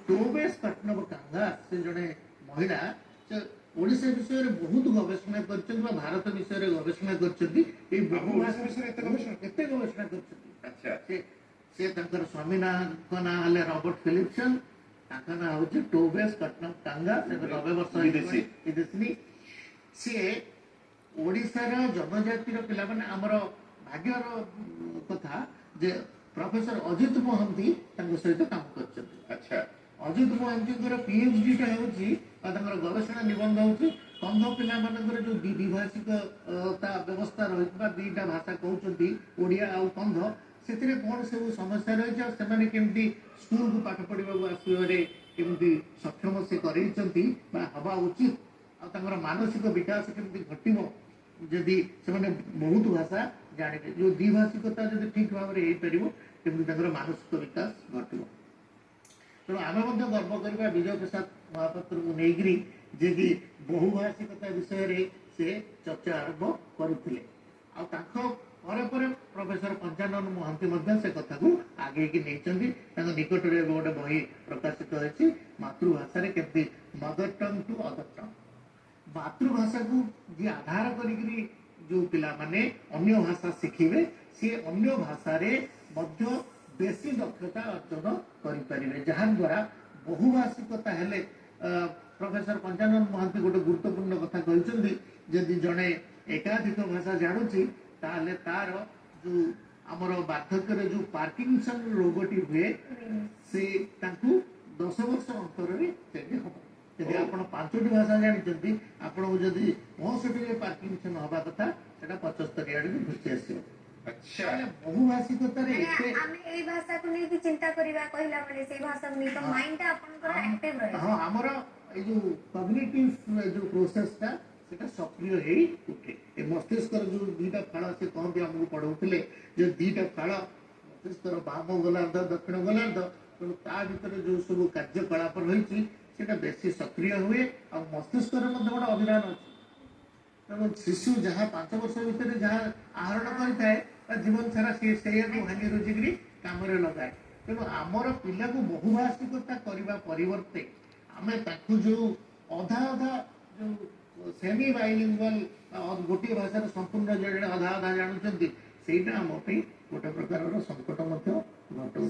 टोबेस पट्टनायक से जड़े महिला से ओडिशा विषय में बहुत गवेषणा कर भारत विषय गवेषणा कर गवेषणा कर स्वामी ना ना रॉबर्ट फिलिप्सन ना हूँ टोबेस पट्टनायक 90 वर्ष विदेशी सी ओडिशार जनजातिर पिला माने आमर भाग्यर कथा जे प्रोफेसर अजित मोहंती सहित काम कर। अच्छा अजित मोहंती पीएचडी टा हो गवेषणा निबंध हो कंध पिला जो द्विभाषिकता व्यवस्था रही दीटा भाषा कहते ओडिया आ कंध से कौन सब समस्या रही से स्कूल को पाठ पढ़ा आसवे केमती सक्षम से हवा उचित आ मानसिक विकास केमती घटो जदि से बहुत भाषा जाने जो द्विभाषिकता जब ठीक भाव में हो मानसिक विकास घटो तेणु आम गर्व करवा विजय प्रसाद महापात्र को लेकिन जे कि बहुभाषिकता विषय से चर्चा आरंभ करते प्रोफेसर पंचानन महांती से कथा को आगे नहीं निकट में गोटे बही प्रकाशित होती मातृभाषा केमती मदर टंग टू अदर टंग मातृभाषा को जी आधार कर जो पिला माने अन्य भाषा शिखिबे सी अन्य भाषा रे मध्य बेसी दक्षता अर्जन करें जहाँ द्वारा बहुभाषिकता हेले प्रोफेसर पंचानन महांती गोटे गुरुत्वपूर्ण कथा कहते जदि जड़े एकाधिक भाषा जानूची तार जो आमर बार्धक्य जो पार्किंसन रोगटी हुए से 10 वर्ष अंतर चेंज हम यदि आप 5टी भाषा जानते आपको जदि 65 पार्किंसन हवा कथा 75 आड़ घुसी आस। अच्छा बहुभाषिकता भाषा को लेकिन चिंता करिवा कहला माने से भाषा को तो माइंड आपनकर एक्टिव रहे। हां हमर ए जो कॉग्निटिव जो प्रोसेस ता सेटा सक्रिय हेई उठे ए मस्तिष्क जो दीटा फाड़ा से कहते हमको पढ़ौतले जो दीटा फाड़ा मस्तिष्क बाम गोलार्ध दक्षिण गोलार्ध तो ता भीतर जो सब कार्यकलाप रही सेटा बेसी सक्रिय हुए और मस्तिष्क गोटे अभिधान अच्छी तेणु शिशु जहाँ 5 वर्ष भितर जहाँ आहरण करता जीवन सारा सी हानि रोजिकी कम लगाए तेणु आमर पिला को बहुभाषिकता करने परिवर्ते आम जो अधा अधा जो सेमी बाइलिंगुअल गोटे भाषार संपूर्ण जो अधा अधा जानते से आम गोटे प्रकार संकट घटाऊ।